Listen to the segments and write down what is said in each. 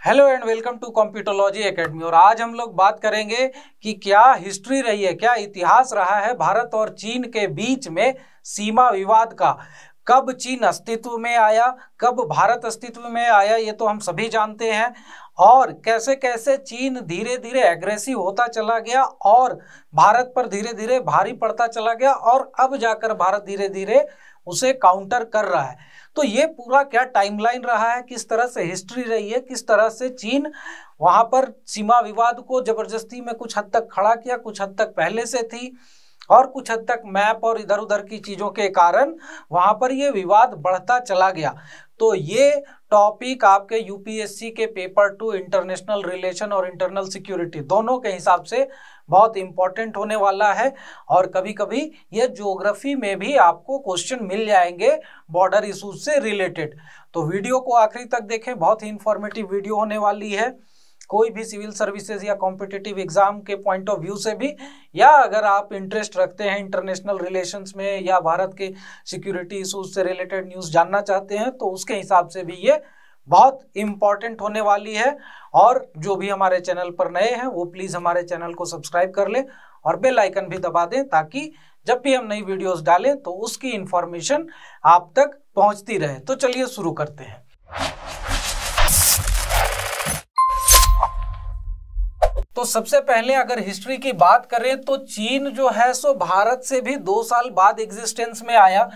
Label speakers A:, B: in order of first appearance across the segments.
A: Hello and welcome to Computerology Academy. और आज हम लोग बात करेंगे कि क्या हिस्ट्री रही है, क्या इतिहास रहा है भारत और चीन के बीच में सीमा विवाद का। कब चीन अस्तित्व में आया, कब भारत अस्तित्व में आया, ये तो हम सभी जानते हैं। और कैसे कैसे चीन धीरे धीरे एग्रेसिव होता चला गया और भारत पर धीरे धीरे भारी पड़ता चला गया और अब जाकर भारत धीरे धीरे उसे काउंटर कर रहा है। तो ये पूरा क्या टाइमलाइन रहा है, किस तरह से हिस्ट्री रही है, किस तरह से चीन वहां पर सीमा विवाद को जबरदस्ती में कुछ हद तक खड़ा किया, कुछ हद तक पहले से थी और कुछ हद तक मैप और इधर उधर की चीजों के कारण वहां पर ये विवाद बढ़ता चला गया। तो ये टॉपिक आपके यूपीएससी के पेपर 2 इंटरनेशनल रिलेशन और इंटरनल सिक्योरिटी दोनों के हिसाब से बहुत इंपॉर्टेंट होने वाला है। और कभी कभी ये ज्योग्राफी में भी आपको क्वेश्चन मिल जाएंगे बॉर्डर इशूज से रिलेटेड। तो वीडियो को आखिरी तक देखें, बहुत ही इंफॉर्मेटिव वीडियो होने वाली है। कोई भी सिविल सर्विसेज या कॉम्पिटिटिव एग्जाम के पॉइंट ऑफ व्यू से भी, या अगर आप इंटरेस्ट रखते हैं इंटरनेशनल रिलेशंस में या भारत के सिक्योरिटी इशूज से रिलेटेड न्यूज़ जानना चाहते हैं, तो उसके हिसाब से भी ये बहुत इंपॉर्टेंट होने वाली है। और जो भी हमारे चैनल पर नए हैं वो प्लीज़ हमारे चैनल को सब्सक्राइब कर लें और बेल आइकन भी दबा दें, ताकि जब भी हम नई वीडियोस डालें तो उसकी इंफॉर्मेशन आप तक पहुंचती रहे। तो चलिए शुरू करते हैं। तो सबसे पहले अगर हिस्ट्री की बात करें तो चीन जो है सो भारत से भी 2 साल बाद एग्जिस्टेंस में आया।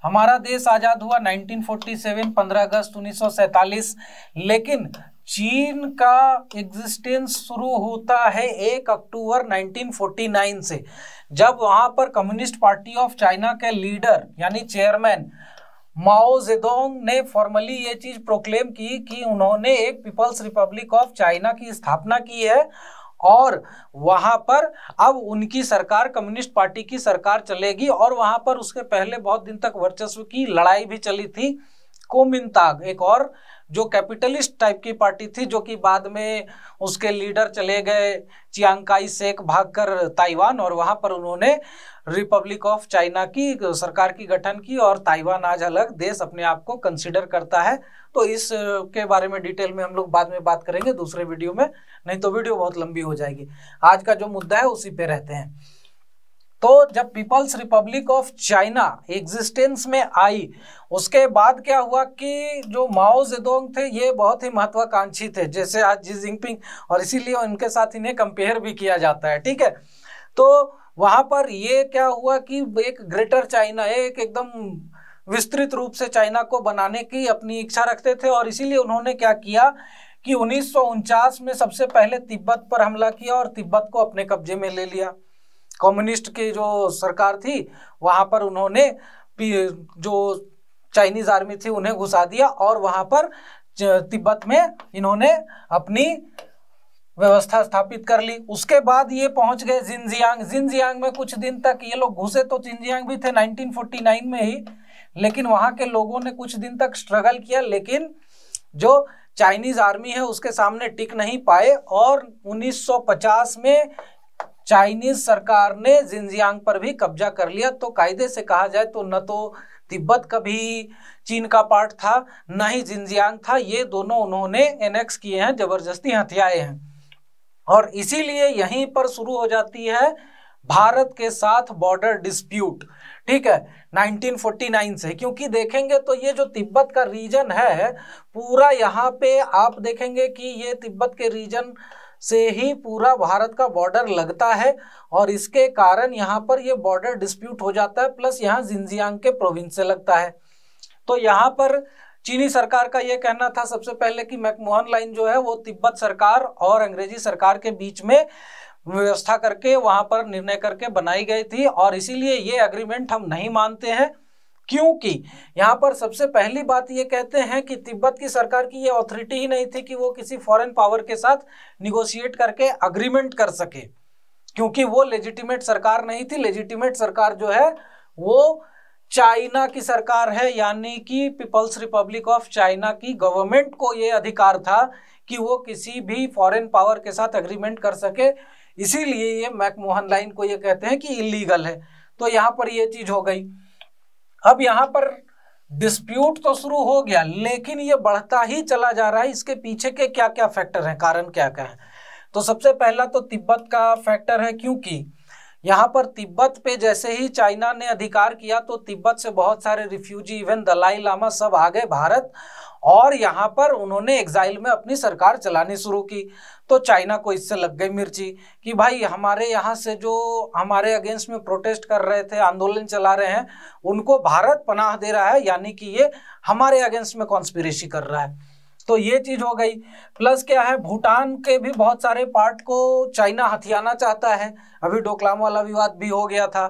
A: हमारा देश आज़ाद हुआ 1947 15 अगस्त 1947, लेकिन चीन का एग्जिस्टेंस शुरू होता है 1 अक्टूबर 1949 से, जब वहां पर कम्युनिस्ट पार्टी ऑफ चाइना के लीडर यानी चेयरमैन माओ जेडोंग ने फॉर्मली ये चीज प्रोक्लेम की कि उन्होंने एक पीपल्स रिपब्लिक ऑफ चाइना की स्थापना की है और वहां पर अब उनकी सरकार कम्युनिस्ट पार्टी की सरकार चलेगी। और वहां पर उसके पहले बहुत दिन तक वर्चस्व की लड़ाई भी चली थी। कुओमिंतांग एक और जो कैपिटलिस्ट टाइप की पार्टी थी, जो कि बाद में उसके लीडर चले गए चियांग काई शेक भागकर ताइवान, और वहां पर उन्होंने रिपब्लिक ऑफ चाइना की सरकार की गठन की और ताइवान आज अलग देश अपने आप को कंसीडर करता है। तो इस के बारे में डिटेल में हम लोग बाद में बात करेंगे दूसरे वीडियो में, नहीं तो वीडियो बहुत लंबी हो जाएगी। आज का जो मुद्दा है उसी पे रहते हैं। तो जब People's Republic of China existence में आई, उसके बाद क्या हुआ कि जो माओ जेडोंग थे ये बहुत ही महत्वाकांक्षी थे, जैसे आज जी जिनपिंग, और इसीलिए उनके साथ इन्हें कंपेयर भी किया जाता है। ठीक है, तो वहां पर ये क्या हुआ कि एक ग्रेटर चाइना, एक एकदम विस्तृत रूप से चाइना को बनाने की अपनी इच्छा रखते थे। और इसीलिए उन्होंने क्या किया कि 1949 में सबसे पहले तिब्बत पर हमला किया और तिब्बत को अपने कब्जे में ले लिया। कम्युनिस्ट की जो सरकार थी वहां पर उन्होंने जो चाइनीज आर्मी थी उन्हें घुसा दिया और वहां पर तिब्बत में इन्होंने अपनी व्यवस्था स्थापित कर ली। उसके बाद ये पहुंच गए जिनजियांग में कुछ दिन तक ये लोग घुसे तो जिनजियांग भी थे 1949 में ही, लेकिन वहां के लोगों ने कुछ दिन तक स्ट्रगल किया, लेकिन जो चाइनीज आर्मी है उसके सामने टिक नहीं पाए। और 1950 में चाइनीज सरकार ने जिनजियांग पर भी कब्जा कर लिया। तो कायदे से कहा जाए तो न तो तिब्बत कभी चीन का पार्ट था, न ही जिनजियांग था, ये दोनों उन्होंने एनेक्स किए हैं, जबरदस्ती हथियाए हैं। और इसीलिए यहीं पर शुरू हो जाती है भारत के साथ बॉर्डर डिस्प्यूट। ठीक है, 1949 से, क्योंकि देखेंगे तो ये जो तिब्बत का रीजन है पूरा, यहाँ पे आप देखेंगे कि ये तिब्बत के रीजन से ही पूरा भारत का बॉर्डर लगता है और इसके कारण यहाँ पर ये बॉर्डर डिस्प्यूट हो जाता है। प्लस यहाँ जिनजियांग के प्रोविंस से लगता है। तो यहाँ पर चीनी सरकार का ये कहना था सबसे पहले कि मैकमोहन लाइन जो है वो तिब्बत सरकार और अंग्रेजी सरकार के बीच में व्यवस्था करके वहां पर निर्णय करके बनाई गई थी। और इसीलिए ये एग्रीमेंट हम नहीं मानते हैं, क्योंकि यहाँ पर सबसे पहली बात ये कहते हैं कि तिब्बत की सरकार की ये अथॉरिटी ही नहीं थी कि वो किसी फॉरेन पावर के साथ निगोशिएट करके अग्रीमेंट कर सके, क्योंकि वो लेजिटिमेट सरकार नहीं थी। लेजिटिमेट सरकार जो है वो चाइना की सरकार है, यानी कि पीपल्स रिपब्लिक ऑफ चाइना की गवर्नमेंट को ये अधिकार था कि वो किसी भी फॉरेन पावर के साथ अग्रीमेंट कर सके। इसीलिए ये मैकमोहन लाइन को ये कहते हैं कि इलीगल है। तो यहाँ पर ये चीज हो गई। अब यहाँ पर डिस्प्यूट तो शुरू हो गया, लेकिन ये बढ़ता ही चला जा रहा है। इसके पीछे के क्या क्या फैक्टर हैं, कारण क्या क्या है? तो सबसे पहला तो तिब्बत का फैक्टर है, क्योंकि यहाँ पर तिब्बत पे जैसे ही चाइना ने अधिकार किया तो तिब्बत से बहुत सारे रिफ्यूजी, इवन दलाई लामा सब आ गए भारत, और यहाँ पर उन्होंने एग्जाइल में अपनी सरकार चलानी शुरू की। तो चाइना को इससे लग गई मिर्ची कि भाई हमारे यहाँ से जो हमारे अगेंस्ट में प्रोटेस्ट कर रहे थे, आंदोलन चला रहे हैं, उनको भारत पनाह दे रहा है, यानी कि ये हमारे अगेंस्ट में कॉन्स्पिरेसी कर रहा है। तो ये चीज हो गई। प्लस क्या है, भूटान के भी बहुत सारे पार्ट को चाइना हथियाना चाहता है। अभी डोकलाम वाला विवाद भी हो गया था।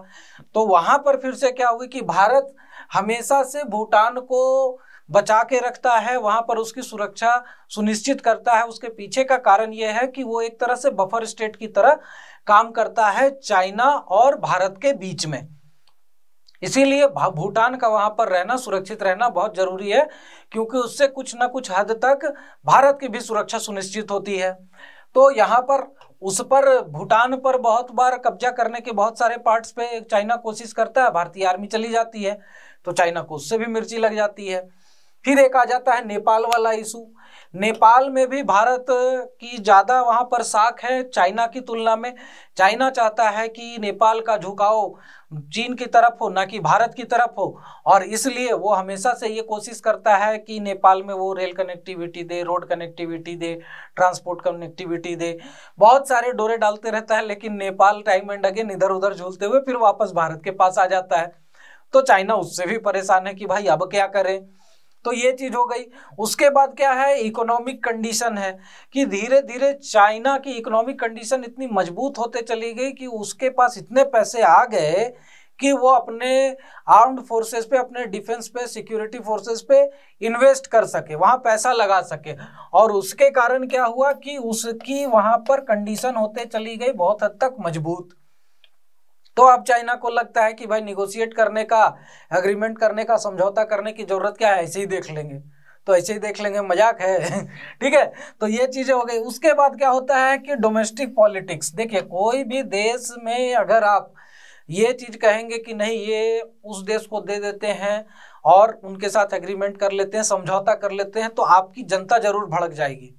A: तो वहां पर फिर से क्या हुई कि भारत हमेशा से भूटान को बचा के रखता है, वहां पर उसकी सुरक्षा सुनिश्चित करता है। उसके पीछे का कारण यह है कि वो एक तरह से बफर स्टेट की तरह काम करता है चाइना और भारत के बीच में। इसीलिए भूटान का वहां पर रहना, सुरक्षित रहना बहुत जरूरी है, क्योंकि उससे कुछ ना कुछ हद तक भारत की भी सुरक्षा सुनिश्चित होती है। तो यहाँ पर उस पर भूटान पर बहुत बार कब्जा करने के बहुत सारे पार्ट्स पे चाइना कोशिश करता है, भारतीय आर्मी चली जाती है, तो चाइना को उससे भी मिर्ची लग जाती है। फिर एक आ जाता है नेपाल वाला इशू। नेपाल में भी भारत की ज़्यादा वहाँ पर साख है चाइना की तुलना में। चाइना चाहता है कि नेपाल का झुकाव चीन की तरफ हो, ना कि भारत की तरफ हो, और इसलिए वो हमेशा से ये कोशिश करता है कि नेपाल में वो रेल कनेक्टिविटी दे, रोड कनेक्टिविटी दे, ट्रांसपोर्ट कनेक्टिविटी दे, बहुत सारे डोरे डालते रहता है। लेकिन नेपाल टाइम एंड अगेन इधर उधर झूलते हुए फिर वापस भारत के पास आ जाता है। तो चाइना उससे भी परेशान है कि भाई अब क्या करें। तो ये चीज हो गई। उसके बाद क्या है, इकोनॉमिक कंडीशन है कि धीरे धीरे चाइना की इकोनॉमिक कंडीशन इतनी मजबूत होते चली गई कि उसके पास इतने पैसे आ गए कि वो अपने आर्म्ड फोर्सेस पे, अपने डिफेंस पे, सिक्योरिटी फोर्सेस पे इन्वेस्ट कर सके, वहां पैसा लगा सके। और उसके कारण क्या हुआ कि उसकी वहां पर कंडीशन होते चली गई बहुत हद तक मजबूत। तो अब चाइना को लगता है कि भाई निगोशिएट करने का, एग्रीमेंट करने का, समझौता करने की जरूरत क्या है, ऐसे ही देख लेंगे। तो ऐसे ही देख लेंगे, मजाक है ठीक है। तो ये चीजें हो गई। उसके बाद क्या होता है कि डोमेस्टिक पॉलिटिक्स। देखिए, कोई भी देश में अगर आप ये चीज कहेंगे कि नहीं ये उस देश को दे देते हैं और उनके साथ एग्रीमेंट कर लेते हैं, समझौता कर लेते हैं, तो आपकी जनता जरूर भड़क जाएगी,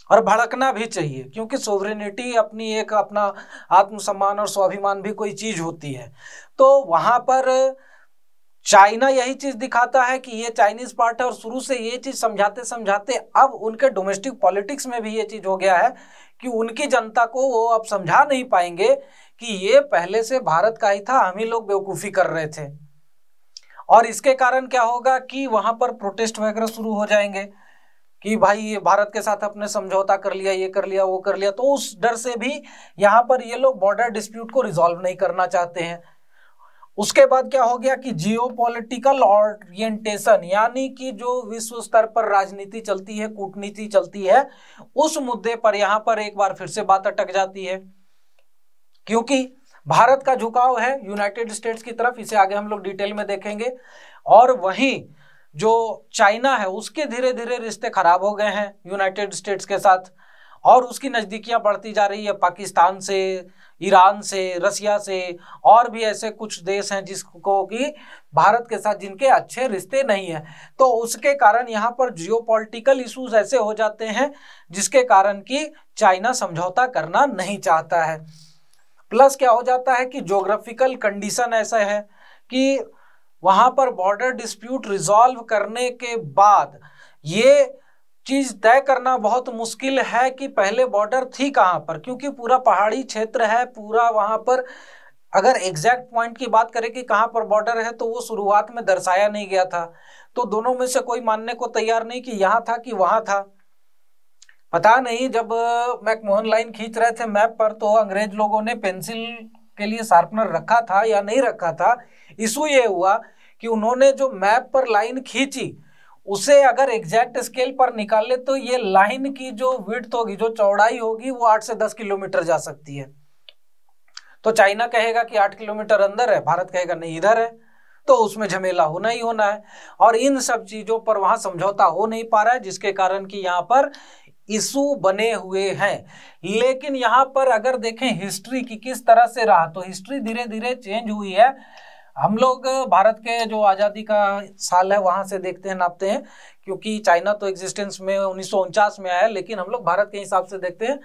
A: और भड़कना भी चाहिए, क्योंकि सोवरेनिटी अपनी एक, अपना आत्मसम्मान और स्वाभिमान भी कोई चीज होती है। तो वहां पर चाइना यही चीज दिखाता है कि ये चाइनीज पार्ट है, और शुरू से ये चीज समझाते समझाते अब उनके डोमेस्टिक पॉलिटिक्स में भी ये चीज हो गया है कि उनकी जनता को वो अब समझा नहीं पाएंगे कि ये पहले से भारत का ही था, हम ही लोग बेवकूफी कर रहे थे। और इसके कारण क्या होगा कि वहां पर प्रोटेस्ट वगैरह शुरू हो जाएंगे कि भाई ये भारत के साथ अपने समझौता कर लिया, ये कर लिया, वो कर लिया। तो उस डर से भी यहाँ पर ये लोग बॉर्डर डिस्प्यूट को रिजॉल्व नहीं करना चाहते हैं। उसके बाद क्या हो गया कि जियोपॉलिटिकल ओरिएंटेशन, यानी कि जो विश्व स्तर पर राजनीति चलती है, कूटनीति चलती है, उस मुद्दे पर यहाँ पर एक बार फिर से बात अटक जाती है, क्योंकि भारत का झुकाव है यूनाइटेड स्टेट्स की तरफ। इसे आगे हम लोग डिटेल में देखेंगे। और वहीं जो चाइना है उसके धीरे धीरे रिश्ते खराब हो गए हैं यूनाइटेड स्टेट्स के साथ, और उसकी नजदीकियां बढ़ती जा रही है पाकिस्तान से, ईरान से, रसिया से, और भी ऐसे कुछ देश हैं जिसको कि भारत के साथ जिनके अच्छे रिश्ते नहीं है। तो उसके कारण यहाँ पर जियोपॉलिटिकल इश्यूज ऐसे हो जाते हैं जिसके कारण कि चाइना समझौता करना नहीं चाहता है। प्लस क्या हो जाता है कि ज्योग्राफिकल कंडीशन ऐसा है कि वहां पर बॉर्डर डिस्प्यूट रिजॉल्व करने के बाद ये चीज तय करना बहुत मुश्किल है कि पहले बॉर्डर थी कहां पर, क्योंकि पूरा पहाड़ी क्षेत्र है, पूरा वहां पर अगर एग्जैक्ट पॉइंट की बात करें कि कहां पर बॉर्डर है तो वो शुरुआत में दर्शाया नहीं गया था। तो दोनों में से कोई मानने को तैयार नहीं कि यहां था कि वहां था। पता नहीं, जब मैकमोहन लाइन खींच रहे थे मैप पर तो अंग्रेज लोगों ने पेंसिल के लिए शार्पनर रखा था या नहीं रखा था। इशू ये हुआ कि उन्होंने जो मैप पर लाइन खींची उसे अगर एग्जैक्ट स्केल पर निकाले तो ये लाइन की जो विड्थ होगी, जो चौड़ाई होगी, वो 8 से 10 किलोमीटर जा सकती है। तो चाइना कहेगा कि 8 किलोमीटर अंदर है, भारत कहेगा नहीं इधर है, तो उसमें झमेला होना ही होना है। और इन सब चीजों पर वहां समझौता हो नहीं पा रहा है, जिसके कारण कि यहाँ पर इशू बने हुए हैं। लेकिन यहाँ पर अगर देखें हिस्ट्री की किस तरह से रहा, तो हिस्ट्री धीरे धीरे चेंज हुई है। हम लोग भारत के जो आज़ादी का साल है वहां से देखते हैं, नापते हैं, क्योंकि चाइना तो एग्जिस्टेंस में 1949 में आया, लेकिन हम लोग भारत के हिसाब से देखते हैं।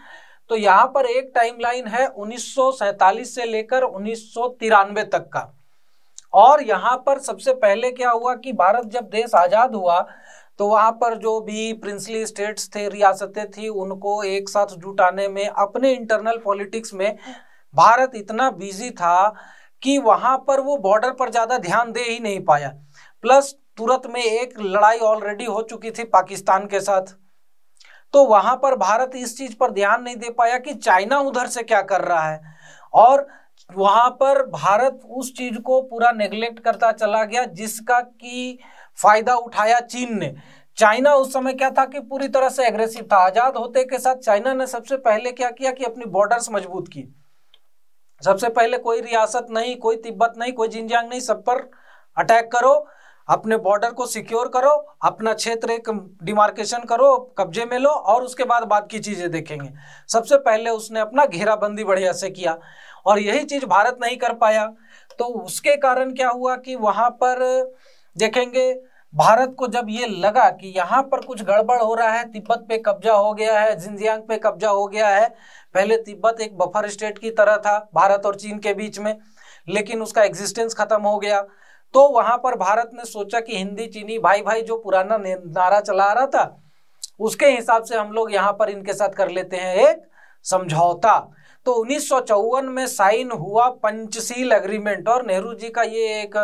A: तो यहाँ पर एक टाइमलाइन है 1947 से लेकर 1993 तक का। और यहाँ पर सबसे पहले क्या हुआ कि भारत जब देश आजाद हुआ तो वहां पर जो भी प्रिंसली स्टेट्स थे, रियासतें थी, उनको एक साथ जुटाने में, अपने इंटरनल पॉलिटिक्स में भारत इतना बिजी था कि वहां पर वो बॉर्डर पर ज्यादा ध्यान दे ही नहीं पाया। प्लस तुरंत में एक लड़ाई ऑलरेडी हो चुकी थी पाकिस्तान के साथ, तो वहां पर भारत इस चीज पर ध्यान नहीं दे पाया कि चाइना उधर से क्या कर रहा है, और वहां पर भारत उस चीज को पूरा नेग्लेक्ट करता चला गया, जिसका कि फायदा उठाया चीन ने। चाइना उस समय क्या था कि पूरी तरह से एग्रेसिव था। आजाद होते के साथ चाइना ने सबसे पहले क्या किया कि अपनी बॉर्डर्स मजबूत की। सबसे पहले कोई रियासत नहीं, कोई तिब्बत नहीं, कोई जिनजियांग नहीं, सब पर अटैक करो, अपने बॉर्डर को सिक्योर करो, अपना क्षेत्र एक डिमार्केशन करो, कब्जे में लो, और उसके बाद की चीजें देखेंगे। सबसे पहले उसने अपना घेराबंदी बढ़िया से किया, और यही चीज भारत नहीं कर पाया। तो उसके कारण क्या हुआ कि वहां पर देखेंगे, भारत को जब ये लगा कि यहाँ पर कुछ गड़बड़ हो रहा है, तिब्बत पे कब्जा हो गया है, जिनजियांग पे कब्जा हो गया है। पहले तिब्बत एक बफर स्टेट की तरह था भारत और चीन के बीच में, लेकिन उसका एग्जिस्टेंस खत्म हो गया। तो वहां पर भारत ने सोचा कि हिंदी चीनी भाई भाई जो पुराना नारा चला रहा था, उसके हिसाब से हम लोग यहाँ पर इनके साथ कर लेते हैं एक समझौता। तो 1954 में साइन हुआ पंचशील एग्रीमेंट, और नेहरू जी का ये एक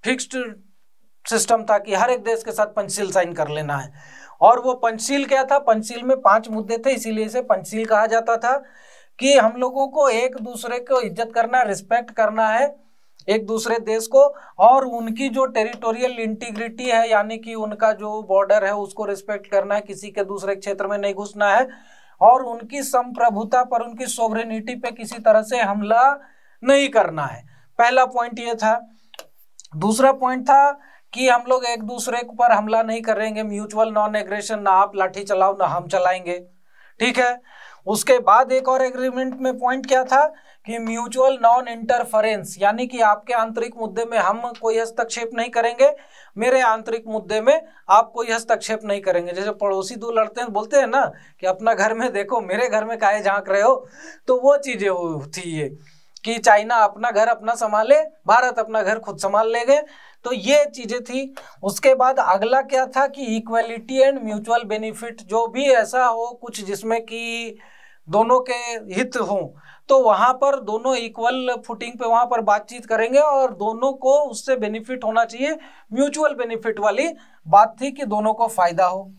A: फिक्स्ड सिस्टम था कि हर एक देश के साथ पंचशील साइन कर लेना है। और वो पंचशील क्या था? पंचशील में 5 मुद्दे थे, इसीलिए इसे पंचशील कहा जाता था कि हम लोगों को एक दूसरे को इज्जत करना, रिस्पेक्ट करना है एक दूसरे देश को, और उनकी जो टेरिटोरियल इंटीग्रिटी है, यानी कि उनका जो बॉर्डर है उसको रिस्पेक्ट करना है, किसी के दूसरे क्षेत्र में नहीं घुसना है, और उनकी संप्रभुता पर, उनकी सोवरेनिटी पे किसी तरह से हमला नहीं करना है। पहला पॉइंट ये था। दूसरा पॉइंट था कि हम लोग एक दूसरे पर हमला नहीं करेंगे, म्यूचुअल नॉन एग्रेशन, ना आप लाठी चलाओ ना हम चलाएंगे, ठीक है। उसके बाद एक और एग्रीमेंट में पॉइंट क्या था कि म्यूचुअल नॉन इंटरफेरेंस, यानी कि आपके आंतरिक मुद्दे में हम कोई हस्तक्षेप नहीं करेंगे, मेरे आंतरिक मुद्दे में आप कोई हस्तक्षेप नहीं करेंगे। जैसे पड़ोसी दो लड़ते हैं, बोलते हैं ना कि अपना घर में देखो, मेरे घर में काहे झांक रहे हो, तो वो चीजें थी ये कि चाइना अपना घर अपना संभाले, भारत अपना घर खुद संभाल लेंगे। तो ये चीजें थी। उसके बाद अगला क्या था कि इक्वलिटी एंड म्यूचुअल बेनिफिट, जो भी ऐसा हो कुछ जिसमें कि दोनों के हित हों, तो वहां पर दोनों इक्वल फुटिंग पे वहां पर बातचीत करेंगे, और दोनों को उससे बेनिफिट होना चाहिए, म्यूचुअल बेनिफिट वाली बात थी कि दोनों को फायदा हो,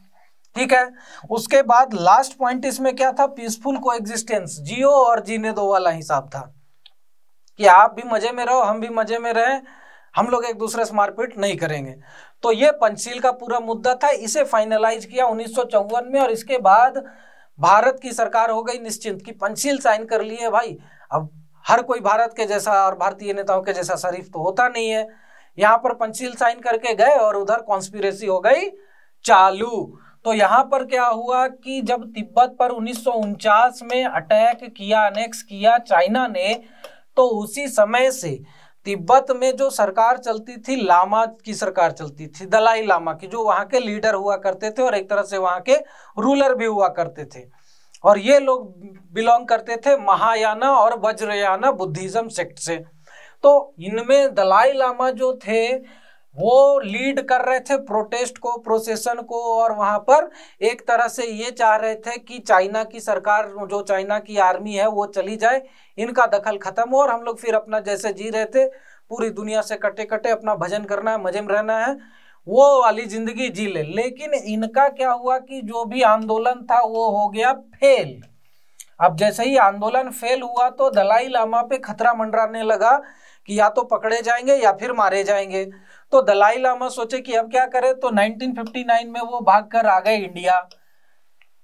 A: ठीक है। उसके बाद लास्ट पॉइंट इसमें क्या था? पीसफुल कोएग्जिस्टेंस, जियो और जीने दो वाला हिसाब था कि आप भी मजे में रहो, हम भी मजे में रहें, हम लोग एक दूसरे से मारपीट नहीं करेंगे। तो ये पंचशील का पूरा मुद्दा था। इसे फाइनलाइज किया 1954 में, और इसके बाद भारत की सरकार हो गई निश्चिंत कि पंचशील साइन कर लिए भाई। अब हर कोई भारत के जैसा और भारतीय नेताओं के जैसा शरीफ तो होता नहीं है। यहाँ पर पंचशील साइन करके गए और उधर कॉन्स्पिरेसी हो गई चालू। तो यहाँ पर क्या हुआ कि जब तिब्बत पर 1949 में अटैक किया, अनेक्स किया चाइना ने, तो उसी समय से तिब्बत में जो सरकार चलती थी, लामा की सरकार चलती थी, दलाई लामा की, जो वहां के लीडर हुआ करते थे और एक तरह से वहां के रूलर भी हुआ करते थे। और ये लोग बिलोंग करते थे महायाना और वज्रयाना बुद्धिज्म सेक्ट से। तो इनमें दलाई लामा जो थे वो लीड कर रहे थे प्रोटेस्ट को, प्रोसेशन को, और वहां पर एक तरह से ये चाह रहे थे कि चाइना की सरकार, जो चाइना की आर्मी है वो चली जाए, इनका दखल खत्म हो, और हम लोग फिर अपना जैसे जी रहे थे, पूरी दुनिया से कटे कटे अपना भजन करना है, मजे में रहना है, वो वाली जिंदगी जी ले। लेकिन इनका क्या हुआ कि जो भी आंदोलन था वो हो गया फेल। अब जैसे ही आंदोलन फेल हुआ तो दलाई लामा पे खतरा मंडराने लगा कि या तो पकड़े जाएंगे या फिर मारे जाएंगे। तो दलाई लामा सोचे कि अब क्या करें, तो 1959 में वो भागकर आ गए इंडिया,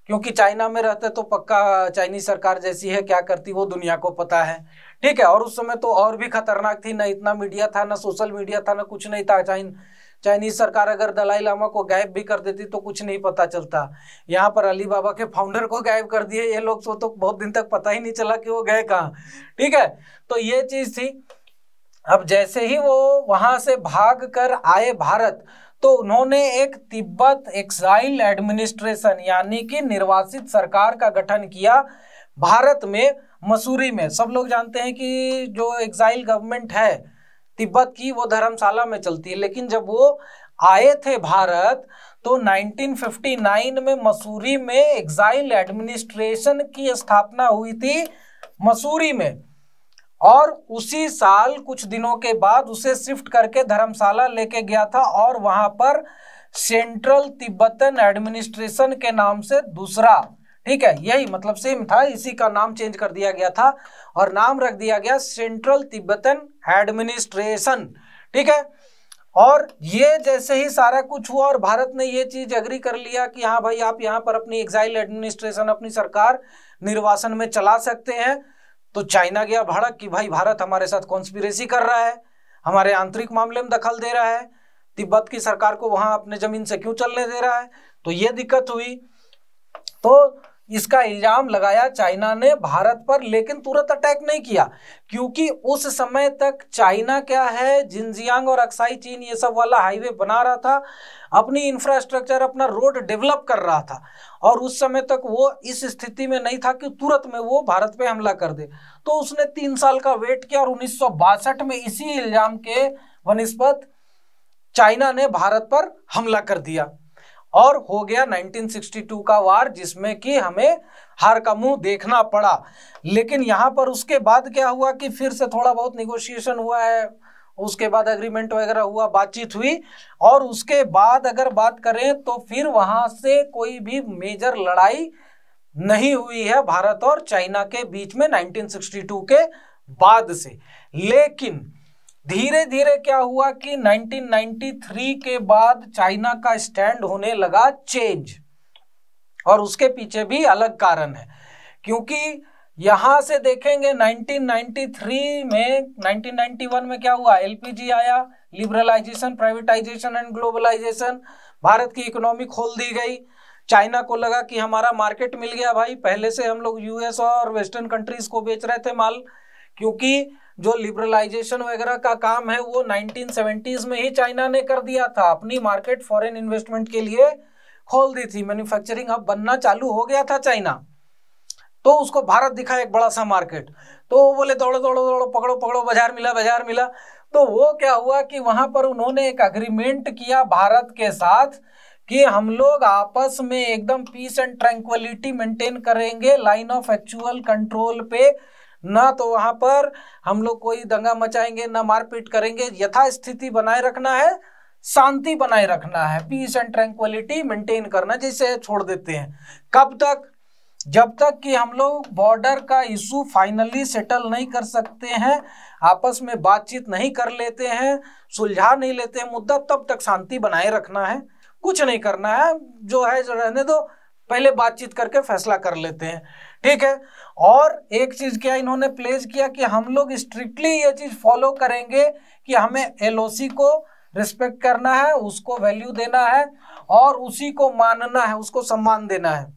A: क्योंकि चाइना में रहते तो पक्का चाइनीज सरकार जैसी है, क्या करती वो दुनिया को पता है, ठीक है। और उस समय तो और भी खतरनाक थी, ना इतना मीडिया था, ना सोशल मीडिया था, ना कुछ नहीं था। चाइनीज सरकार अगर दलाई लामा को गायब भी कर देती तो कुछ नहीं पता चलता। यहाँ पर अली बाबा के फाउंडर को गायब कर दिए ये लोग, तो बहुत दिन तक पता ही नहीं चला कि वो गए कहाँ, ठीक है। तो ये चीज थी। अब जैसे ही वो वहां से भाग कर आए भारत, तो उन्होंने एक तिब्बत एक्साइल एडमिनिस्ट्रेशन यानी कि निर्वासित सरकार का गठन किया भारत में, मसूरी में। सब लोग जानते हैं कि जो एक्साइल गवर्नमेंट है तिब्बत की वो धर्मशाला में चलती है, लेकिन जब वो आए थे भारत तो 1959 में मसूरी में एक्साइल एडमिनिस्ट्रेशन की स्थापना हुई थी मसूरी में, और उसी साल कुछ दिनों के बाद उसे शिफ्ट करके धर्मशाला लेके गया था, और वहां पर सेंट्रल तिब्बतन एडमिनिस्ट्रेशन के नाम से दूसरा, ठीक है, यही मतलब सेम था, इसी का नाम चेंज कर दिया गया था और नाम रख दिया गया सेंट्रल तिब्बतन एडमिनिस्ट्रेशन, ठीक है। और ये जैसे ही सारा कुछ हुआ और भारत ने ये चीज एग्री कर लिया कि हाँ भाई आप यहाँ पर अपनी एक्साइल एडमिनिस्ट्रेशन, अपनी सरकार निर्वासन में चला सकते हैं, तो चाइना गया भड़क कि भाई भारत हमारे साथ कॉन्स्पिरेसी कर रहा है, हमारे आंतरिक मामले में दखल दे रहा है, तिब्बत की सरकार को वहां अपने जमीन से क्यों चलने दे रहा है। तो ये दिक्कत हुई, तो इसका इल्जाम लगाया चाइना ने भारत पर, लेकिन तुरंत अटैक नहीं किया, क्योंकि उस समय तक चाइना क्या है, जिनजियांग और अक्साई चीन ये सब वाला हाईवे बना रहा था, अपनी इंफ्रास्ट्रक्चर, अपना रोड डेवलप कर रहा था, और उस समय तक वो इस स्थिति में नहीं था कि तुरंत में वो भारत पे हमला कर दे। तो उसने 3 साल का वेट किया और 1962 में इसी इल्जाम के बनिस्बत चाइना ने भारत पर हमला कर दिया, और हो गया 1962 का वार, जिसमें कि हमें हार का मुंह देखना पड़ा। लेकिन यहाँ पर उसके बाद क्या हुआ कि फिर से थोड़ा बहुत निगोशिएशन हुआ है, उसके बाद एग्रीमेंट वगैरह हुआ, बातचीत हुई, और उसके बाद अगर बात करें तो फिर वहां से कोई भी मेजर लड़ाई नहीं हुई है भारत और चाइना के बीच में 1962 के बाद से। लेकिन धीरे धीरे क्या हुआ कि 1993 के बाद चाइना का स्टैंड होने लगा चेंज, और उसके पीछे भी अलग कारण है, क्योंकि यहां से देखेंगे 1993 में, 1991 में क्या हुआ, एलपीजी आया, liberalisation, privatisation and globalisation, Bharat की इकोनॉमी खोल दी गई, चाइना को लगा कि हमारा मार्केट मिल गया भाई, पहले से हम लोग यूएस और वेस्टर्न कंट्रीज को बेच रहे थे माल, क्योंकि जो लिबरलाइजेशन वगैरह का काम है वो 1970s में ही चाइना ने कर दिया था, अपनी मार्केट फॉरेन इन्वेस्टमेंट के लिए खोल दी थी, मैन्युफैक्चरिंग हब बनना चालू हो गया था चाइना, तो उसको भारत दिखा एक बड़ा सा मार्केट, तो वो बोले दौड़ो दौड़ो दौड़ो, पकड़ो पकड़ो, बाजार मिला बाजार मिला। तो वो क्या हुआ कि वहां पर उन्होंने एक अग्रीमेंट किया भारत के साथ कि हम लोग आपस में एकदम पीस एंड ट्रैंक्विलिटी मेंटेन करेंगे, लाइन ऑफ एक्चुअल कंट्रोल पे, ना तो वहां पर हम लोग कोई दंगा मचाएंगे, ना मारपीट करेंगे, यथास्थिति बनाए रखना है, शांति बनाए रखना है, पीस एंड ट्रैंक्विलिटी मेंटेन करना, जैसे छोड़ देते हैं। कब तक, जब तक कि हम लोग बॉर्डर का इशू फाइनली सेटल नहीं कर सकते हैं, आपस में बातचीत नहीं कर लेते हैं, सुलझा नहीं लेते हैं मुद्दा, तब तक शांति बनाए रखना है, कुछ नहीं करना है, जो है जो रहने दो, पहले बातचीत करके फैसला कर लेते हैं, ठीक है। और एक चीज क्या इन्होंने प्लेज किया कि हम लोग स्ट्रिक्टली ये चीज फॉलो करेंगे कि हमें एलओसी को रिस्पेक्ट करना है, उसको वैल्यू देना है और उसी को मानना है, उसको सम्मान देना है।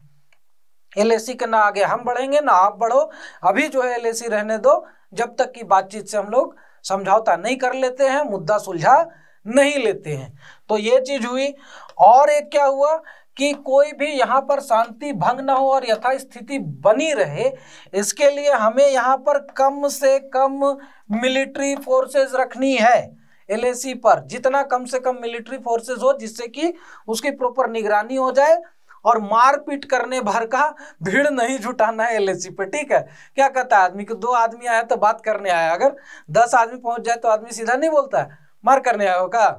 A: एलएसी के ना आगे हम बढ़ेंगे ना आप बढ़ो, अभी जो है एलएसी रहने दो, जब तक की बातचीत से हम लोग समझौता नहीं कर लेते हैं, मुद्दा सुलझा नहीं लेते हैं। तो ये चीज हुई। और एक क्या हुआ कि कोई भी यहाँ पर शांति भंग ना हो और यथास्थिति बनी रहे, इसके लिए हमें यहाँ पर कम से कम मिलिट्री फोर्सेस रखनी है एलएसी पर, जितना कम से कम मिलिट्री फोर्सेस हो, जिससे कि उसकी प्रॉपर निगरानी हो जाए, और मारपीट करने भर का भीड़ नहीं जुटाना है एलएसी पे, ठीक है। क्या कहता है आदमी कि 2 आदमी आया तो बात करने आया, अगर 10 आदमी पहुंच जाए तो आदमी सीधा नहीं बोलता है मार करने आया हो का,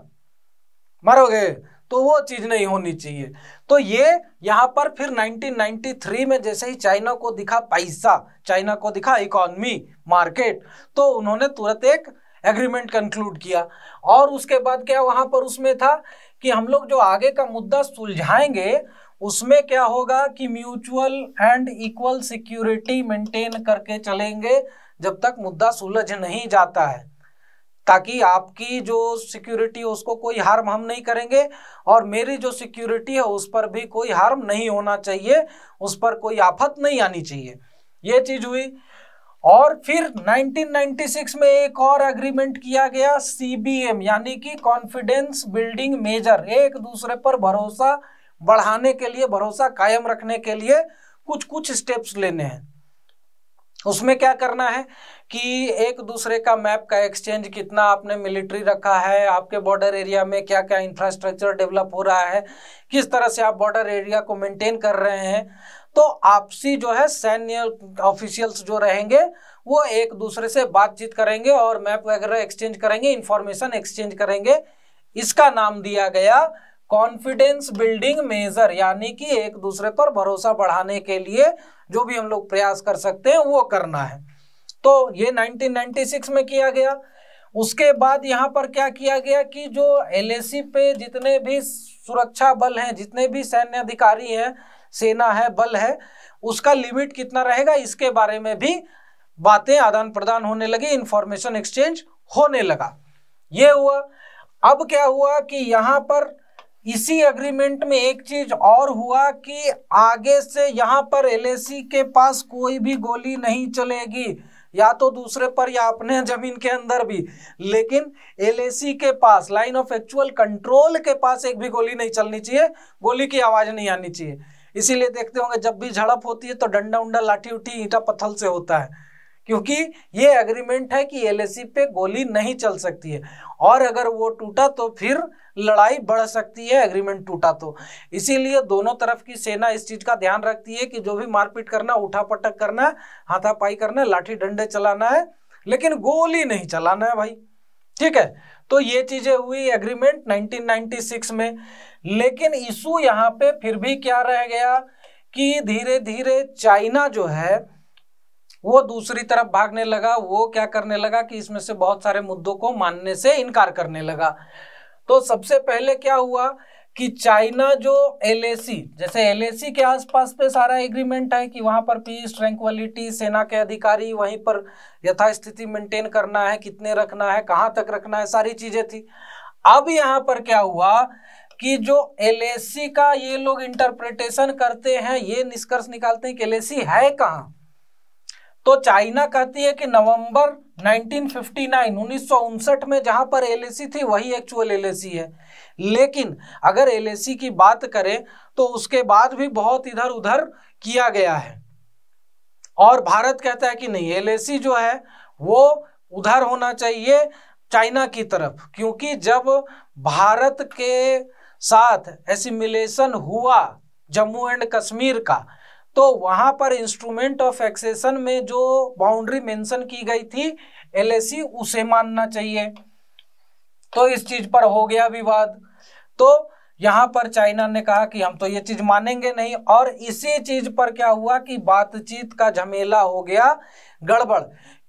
A: मारोगे, तो वो चीज नहीं होनी चाहिए। तो ये यहाँ पर फिर 1993 में जैसे ही चाइना को दिखा पैसा, चाइना को दिखा इकोनॉमी, मार्केट, तो उन्होंने तुरंत एक एग्रीमेंट कंक्लूड किया। और उसके बाद क्या वहां पर उसमें था कि हम लोग जो आगे का मुद्दा सुलझाएंगे उसमें क्या होगा कि mutual and equal security maintain करके चलेंगे जब तक मुद्दा सुलझ नहीं जाता है, ताकि आपकी जो सिक्योरिटी है उसको कोई हार्म हम नहीं करेंगे और मेरी जो सिक्योरिटी है उस पर भी कोई हार्म नहीं होना चाहिए, उस पर कोई आफत नहीं आनी चाहिए। ये चीज हुई। और फिर 1996 में एक और एग्रीमेंट किया गया CBM, यानी कि कॉन्फिडेंस बिल्डिंग मेजर। एक दूसरे पर भरोसा बढ़ाने के लिए, भरोसा कायम रखने के लिए कुछ कुछ स्टेप्स लेने हैं। उसमें क्या करना है कि एक दूसरे का मैप का एक्सचेंज, कितना आपने मिलिट्री रखा है, आपके बॉर्डर एरिया में क्या क्या इंफ्रास्ट्रक्चर डेवलप हो रहा है, किस तरह से आप बॉर्डर एरिया को मेंटेन कर रहे हैं। तो आपसी जो है सैन्य ऑफिशियल्स जो रहेंगे वो एक दूसरे से बातचीत करेंगे और मैप वगैरह एक्सचेंज करेंगे, इंफॉर्मेशन एक्सचेंज करेंगे। इसका नाम दिया गया कॉन्फिडेंस बिल्डिंग मेजर, यानी कि एक दूसरे पर भरोसा बढ़ाने के लिए जो भी हम लोग प्रयास कर सकते हैं वो करना है। तो ये 1996 में किया गया। उसके बाद यहाँ पर क्या किया गया कि जो LAC पे जितने भी सुरक्षा बल हैं, जितने भी सैन्य अधिकारी हैं, सेना है, बल है, उसका लिमिट कितना रहेगा, इसके बारे में भी बातें आदान प्रदान होने लगी, इंफॉर्मेशन एक्सचेंज होने लगा। ये हुआ। अब क्या हुआ कि यहाँ पर इसी एग्रीमेंट में एक चीज और हुआ कि आगे से यहाँ पर LAC के पास कोई भी गोली नहीं चलेगी, या तो दूसरे पर या अपने जमीन के अंदर भी, लेकिन LAC के पास, लाइन ऑफ एक्चुअल कंट्रोल के पास एक भी गोली नहीं चलनी चाहिए, गोली की आवाज नहीं आनी चाहिए। इसीलिए देखते होंगे जब भी झड़प होती है तो डंडा उंडा लाठी उठी ईंटा पत्थर से होता है, क्योंकि ये एग्रीमेंट है कि LAC पे गोली नहीं चल सकती है, और अगर वो टूटा तो फिर लड़ाई बढ़ सकती है, एग्रीमेंट टूटा तो। इसीलिए दोनों तरफ की सेना इस चीज का ध्यान रखती है कि जो भी मारपीट करना, उठा पटक करना, हाथापाई करना, लाठी डंडे चलाना है, लेकिन गोली नहीं चलाना है भाई। ठीक है, तो ये चीजें हुई एग्रीमेंट 1996 में। लेकिन इशू यहाँ पे फिर भी क्या रह गया कि धीरे धीरे चाइना जो है वो दूसरी तरफ भागने लगा। वो क्या करने लगा कि इसमें से बहुत सारे मुद्दों को मानने से इनकार करने लगा। तो सबसे पहले क्या हुआ कि चाइना जो LAC, जैसे LAC के आसपास पे सारा एग्रीमेंट है कि वहां पर पीस, ट्रैंक्विलिटी, सेना के अधिकारी वहीं पर यथास्थिति मेंटेन करना है, कितने रखना है, कहां तक रखना है, सारी चीजें थी। अब यहाँ पर क्या हुआ कि जो LAC का ये लोग इंटरप्रिटेशन करते हैं, ये निष्कर्ष निकालते हैं कि LAC है कहाँ। तो चाइना कहती है कि नवंबर 1959 में जहां पर LAC थी वही एक्चुअल LAC है। लेकिन अगर LAC की बात करें तो उसके बाद भी बहुत इधर उधर किया गया है, और भारत कहता है कि नहीं, LAC जो है वो उधर होना चाहिए चाइना की तरफ, क्योंकि जब भारत के साथ एसिमिलेशन हुआ जम्मू एंड कश्मीर का, तो वहां पर इंस्ट्रूमेंट ऑफ एक्सेशन में जो बाउंड्री मेंशन की गई थी LAC, उसे मानना चाहिए। तो इस चीज पर हो गया विवाद। तो यहां पर चाइना ने कहा कि हम तो ये चीज मानेंगे नहीं, और इसी चीज पर क्या हुआ कि बातचीत का झमेला हो गया गड़बड़,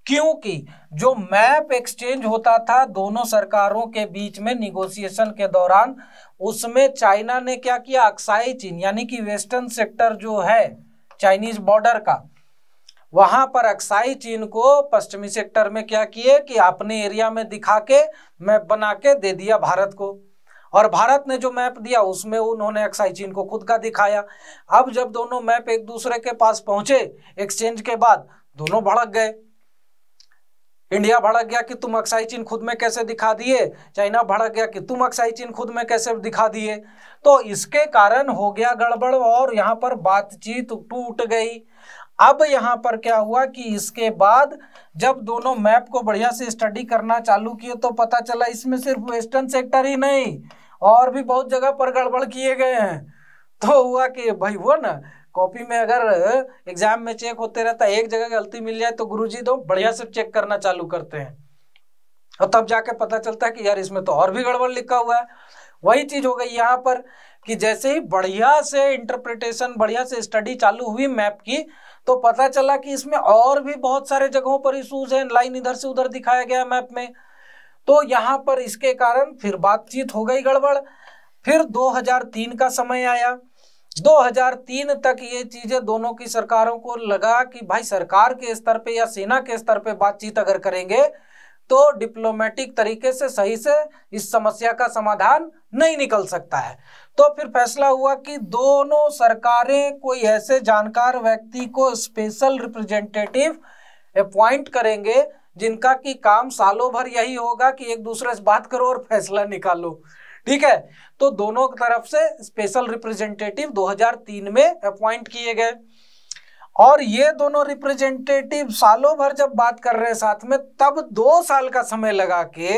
A: क्योंकि जो मैप एक्सचेंज होता था दोनों सरकारों के बीच में निगोशिएशन के दौरान, उसमें चाइना ने क्या किया, अक्साई चीन यानी कि वेस्टर्न सेक्टर जो है चाइनीज बॉर्डर का, वहां पर अक्साई चीन को पश्चिमी सेक्टर में क्या किए कि अपने एरिया में दिखा के मैप बना के दे दिया भारत को, और भारत ने जो मैप दिया उसमें उन्होंने अक्साई चीन को खुद का दिखाया। अब जब दोनों मैप एक दूसरे के पास पहुंचे एक्सचेंज के बाद, दोनों भड़क गए। इंडिया भड़क गया कि तुम अक्साई चीन खुद में कैसे दिखा दिए, चाइना भड़क गया कि तुम अक्साई चीन खुद में कैसे दिखा दिए। तो इसके कारण हो गया गड़बड़ और यहाँ पर बातचीत टूट गई। अब यहाँ पर क्या हुआ कि इसके बाद जब दोनों मैप को बढ़िया से स्टडी करना चालू किए तो पता चला इसमें सिर्फ वेस्टर्न सेक्टर ही नहीं और भी बहुत जगह पर गड़बड़ किए गए हैं। तो हुआ कि भाई वो ना कॉपी में अगर एग्जाम में चेक होते रहता, एक जगह गलती मिल जाए तो गुरुजी दो बढ़िया से चेक करना चालू करते हैं, और तब जाके पता चलता है कि यार इसमें तो और भी गड़बड़ लिखा हुआ है। वही चीज हो गई यहाँ पर कि जैसे ही बढ़िया से इंटरप्रिटेशन, बढ़िया से स्टडी चालू हुई मैप की, तो पता चला कि इसमें और भी बहुत सारे जगहों पर इशूज हैं, लाइन इधर से उधर दिखाया गया मैप में। तो यहाँ पर इसके कारण फिर बातचीत हो गई गड़बड़। फिर 2003 का समय आया। 2003 तक ये चीजें दोनों की सरकारों को लगा कि भाई सरकार के स्तर पे या सेना के स्तर पे बातचीत अगर करेंगे तो डिप्लोमेटिक तरीके से सही से इस समस्या का समाधान नहीं निकल सकता है। तो फिर फैसला हुआ कि दोनों सरकारें कोई ऐसे जानकार व्यक्ति को स्पेशल रिप्रेजेंटेटिव अपॉइंट करेंगे जिनका की काम सालों भर यही होगा कि एक दूसरे से बात करो और फैसला निकालो। ठीक है, तो दोनों तरफ से स्पेशल रिप्रेजेंटेटिव 2003 में अपॉइंट किए गए और ये दोनों रिप्रेजेंटेटिव सालों भर जब बात कर रहे हैं साथ में, तब 2 साल का समय लगा के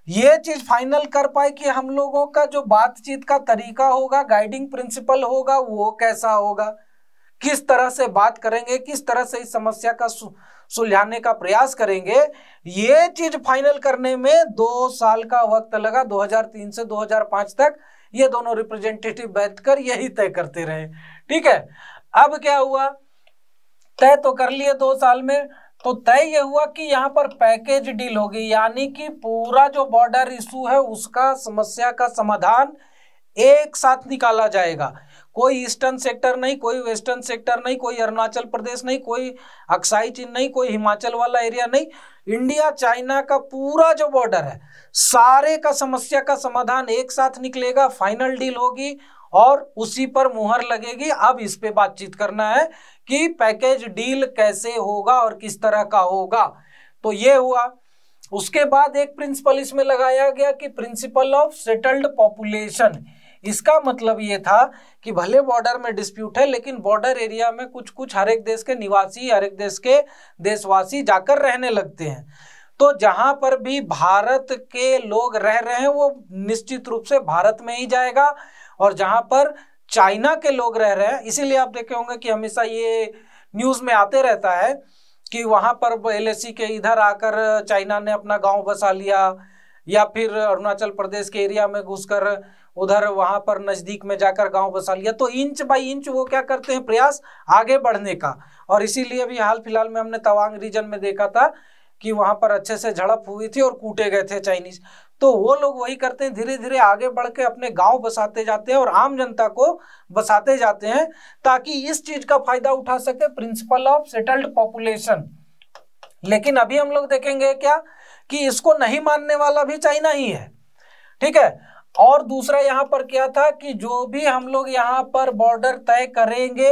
A: ये चीज फाइनल कर पाए कि हम लोगों का जो बातचीत का तरीका होगा, गाइडिंग प्रिंसिपल होगा, वो कैसा होगा, किस तरह से बात करेंगे, किस तरह से इस समस्या का सुलझाने का प्रयास करेंगे। ये चीज फाइनल करने में 2 साल का वक्त लगा। 2003 से 2005 तक ये दोनों रिप्रेजेंटेटिव बैठकर यही तय करते रहे। ठीक है, अब क्या हुआ, तय तो कर लिए 2 साल में, तो तय ये हुआ कि यहाँ पर पैकेज डील होगी, यानी कि पूरा जो बॉर्डर इशू है उसका समस्या का समाधान एक साथ निकाला जाएगा। कोई ईस्टर्न सेक्टर नहीं, कोई वेस्टर्न सेक्टर नहीं, कोई अरुणाचल प्रदेश नहीं, कोई अक्साई चीन नहीं, कोई हिमाचल वाला एरिया नहीं, इंडिया चाइना का पूरा जो बॉर्डर है सारे का समस्या का समाधान एक साथ निकलेगा, फाइनल डील होगी और उसी पर मुहर लगेगी। अब इस पे बातचीत करना है कि पैकेज डील कैसे होगा और किस तरह का होगा। तो ये हुआ। उसके बाद एक प्रिंसिपल इसमें लगाया गया कि प्रिंसिपल ऑफ सेटल्ड पॉपुलेशन। इसका मतलब ये था कि भले बॉर्डर में डिस्प्यूट है, लेकिन बॉर्डर एरिया में कुछ कुछ हर एक देश के निवासी, हर एक देश के देशवासी जाकर रहने लगते हैं। तो जहां पर भी भारत के लोग रह रहे हैं वो निश्चित रूप से भारत में ही जाएगा, और जहां पर चाइना के लोग रह रहे हैं, इसीलिए आप देखे होंगे कि हमेशा ये न्यूज में आते रहता है कि वहां पर LAC के इधर आकर चाइना ने अपना गांव बसा लिया, या फिर अरुणाचल प्रदेश के एरिया में घुसकर उधर वहां पर नजदीक में जाकर गांव बसा लिया। तो इंच बाय इंच वो क्या करते हैं, प्रयास आगे बढ़ने का। और इसीलिए भी हाल फिलहाल में हमने तवांग रीजन में देखा था कि वहां पर अच्छे से झड़प हुई थी और कूटे गए थे चाइनीज। तो वो लोग वही करते हैं, धीरे धीरे आगे बढ़ के अपने गांव बसाते जाते हैं और आम जनता को बसाते जाते हैं, ताकि इस चीज का फायदा उठा सके प्रिंसिपल ऑफ सेटल्ड पॉपुलेशन। लेकिन अभी हम लोग देखेंगे क्या कि इसको नहीं मानने वाला भी चाइना ही है। ठीक है, और दूसरा यहाँ पर क्या था कि जो भी हम लोग यहाँ पर बॉर्डर तय करेंगे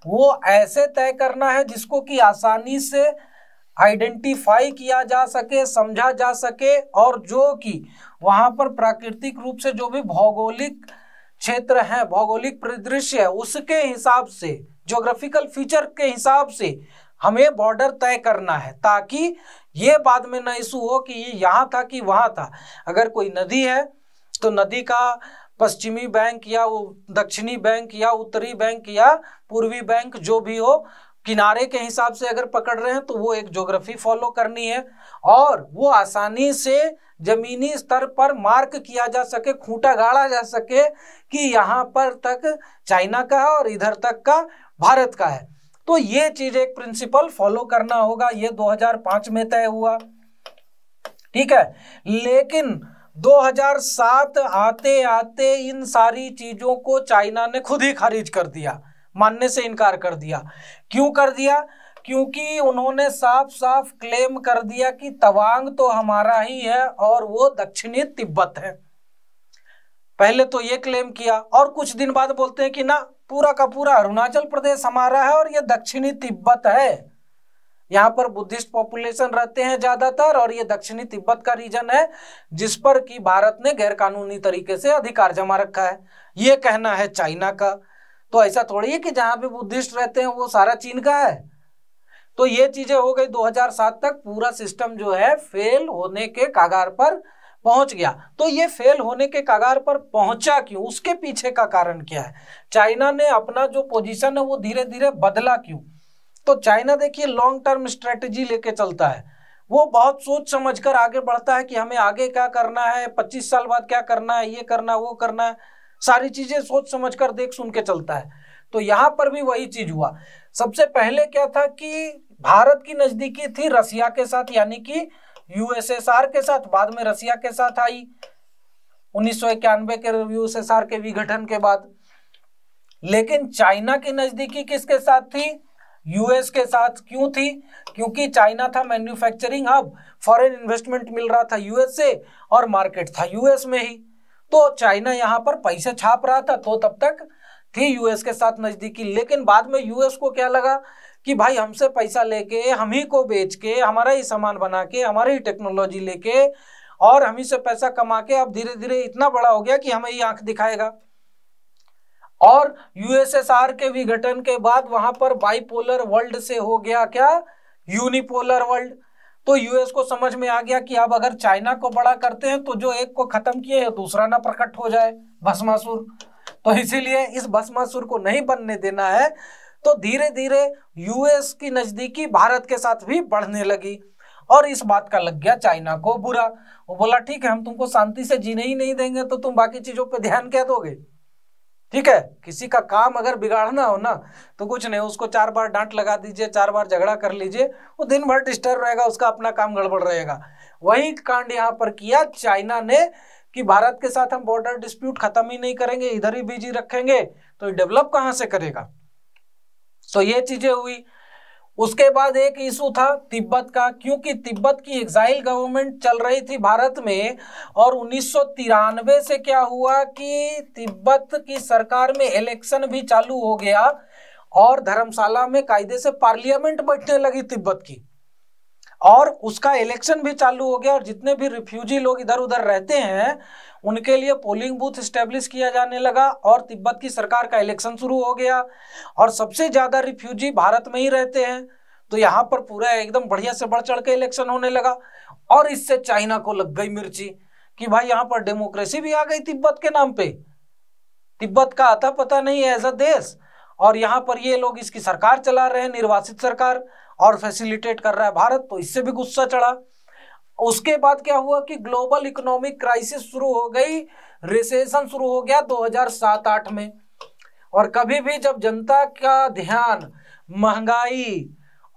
A: वो ऐसे तय करना है जिसको कि आसानी से आइडेंटिफाई किया जा सके, समझा जा सके, और जो कि वहां पर प्राकृतिक रूप से जो भी भौगोलिक क्षेत्र है, भौगोलिक परिदृश्य है, उसके हिसाब से, ज्योग्राफिकल फीचर के हिसाब से हमें बॉर्डर तय करना है, ताकि ये बाद में न इशू हो कि ये यहाँ था कि वहां था। अगर कोई नदी है तो नदी का पश्चिमी बैंक या दक्षिणी बैंक या उत्तरी बैंक या पूर्वी बैंक जो भी हो, किनारे के हिसाब से अगर पकड़ रहे हैं तो वो एक ज्योग्राफी फॉलो करनी है, और वो आसानी से जमीनी स्तर पर मार्क किया जा सके, खूंटा गाड़ा जा सके कि यहाँ पर तक चाइना का है और इधर तक का भारत का है। तो ये चीज एक प्रिंसिपल फॉलो करना होगा। ये 2005 में तय हुआ। ठीक है, लेकिन 2007 आते आते इन सारी चीजों को चाइना ने खुद ही खारिज कर दिया, मानने से इनकार कर दिया। क्यों कर दिया? क्योंकि उन्होंने साफ साफ क्लेम कर दिया कि तवांग तो हमारा ही है और वो दक्षिणी तिब्बत है। पहले तो ये क्लेम किया और कुछ दिन बाद बोलते हैं कि ना, पूरा का पूरा अरुणाचल प्रदेश हमारा है और ये दक्षिणी तिब्बत है। यहाँ पर बुद्धिस्ट पॉपुलेशन रहते हैं ज्यादातर, और ये दक्षिणी तिब्बत का रीजन है जिस पर कि भारत ने गैरकानूनी तरीके से अधिकार जमा रखा है। ये कहना है चाइना का। तो ऐसा थोड़ी है कि जहां भी बुद्धिस्ट रहते हैं वो सारा चीन का है। तो ये चीजें हो गई। 2007 तक पूरा सिस्टम जो है फेल होने के कगार पर पहुंच गया। तो ये फेल होने के कगार पर पहुंचा क्यों, उसके पीछे का कारण क्या है? चाइना ने अपना जो पोजीशन है वो धीरे धीरे बदला क्यों? तो चाइना देखिए लॉन्ग टर्म स्ट्रेटेजी लेके चलता है। वो बहुत सोच समझ कर आगे बढ़ता है कि हमें आगे क्या करना है, 25 साल बाद क्या करना है, ये करना है, वो करना है, सारी चीजें सोच समझ कर देख सुन के चलता है। तो यहाँ पर भी वही चीज हुआ। सबसे पहले क्या था कि भारत की नजदीकी थी रसिया के साथ, यानी कि यूएसएसआर के साथ, बाद में रसिया के साथ आई 1991 के यूएसएसआर के विघटन के बाद। लेकिन चाइना की नजदीकी किसके साथ थी? यूएस के साथ। क्यों थी? क्योंकि चाइना था मैन्युफैक्चरिंग हब, फॉरेन इन्वेस्टमेंट मिल रहा था यूएस से और मार्केट था यूएस में ही। तो चाइना यहाँ पर पैसे छाप रहा था, तो तब तक थी यूएस के साथ नजदीकी, लेकिन बाद में यूएस को क्या लगा कि भाई हमसे पैसा लेके, हम ही को बेच के, हमारा ही सामान बना के, हमारी ही टेक्नोलॉजी लेके और हम ही से पैसा कमा के अब धीरे धीरे इतना बड़ा हो गया कि हमें ही आंख दिखाएगा। और यूएसएसआर के विघटन के बाद वहां पर बाइपोलर वर्ल्ड से हो गया क्या, यूनिपोलर वर्ल्ड। तो यूएस को समझ में आ गया कि अब अगर चाइना को बड़ा करते हैं तो जो एक को खत्म किए दूसरा ना प्रकट हो जाए, भस्मासुर। तो इसीलिए इस भस्मासुर को नहीं बनने देना है। तो धीरे धीरे यूएस की नजदीकी भारत के साथ भी बढ़ने लगी और इस बात का लग गया चाइना को बुरा। वो बोला ठीक है, हम तुमको शांति से जीने ही नहीं देंगे तो तुम बाकी चीजों पे ध्यान क्या दोगे। ठीक है, किसी का काम अगर बिगाड़ना हो ना तो कुछ नहीं, उसको 4 बार डांट लगा दीजिए, 4 बार झगड़ा कर लीजिए, वो दिन भर डिस्टर्ब रहेगा, उसका अपना काम गड़बड़ रहेगा। वही कांड यहाँ पर किया चाइना ने कि भारत के साथ हम बॉर्डर डिस्प्यूट खत्म ही नहीं करेंगे, इधर ही बिजी रखेंगे, तो डेवलप कहां से करेगा। तो ये चीजें हुई। उसके बाद एक इशू था तिब्बत का, क्योंकि तिब्बत की एग्जाइल गवर्नमेंट चल रही थी भारत में और 1993 से क्या हुआ कि तिब्बत की सरकार में इलेक्शन भी चालू हो गया और धर्मशाला में कायदे से पार्लियामेंट बैठने लगी तिब्बत की, और उसका इलेक्शन भी चालू हो गया और जितने भी रिफ्यूजी लोग इधर उधर रहते हैं उनके लिए पोलिंग बूथ स्टेब्लिश किया जाने लगा और तिब्बत की सरकार का इलेक्शन शुरू हो गया। और सबसे ज्यादा रिफ्यूजी भारत में ही रहते हैं, तो यहाँ पर पूरा एकदम बढ़िया से बढ़ चढ़ के इलेक्शन होने लगा। और इससे चाइना को लग गई मिर्ची कि भाई यहाँ पर डेमोक्रेसी भी आ गई तिब्बत के नाम पे, तिब्बत का आता पता नहीं है एज अ देश, और यहाँ पर ये लोग इसकी सरकार चला रहे हैं, निर्वासित सरकार, और फैसिलिटेट कर रहा है भारत, तो इससे भी गुस्सा चढ़ा। उसके बाद क्या हुआ कि ग्लोबल इकोनॉमिक क्राइसिस शुरू हो गई, रिसेशन शुरू हो गया 2007-8 में। और कभी भी जब जनता का ध्यान महंगाई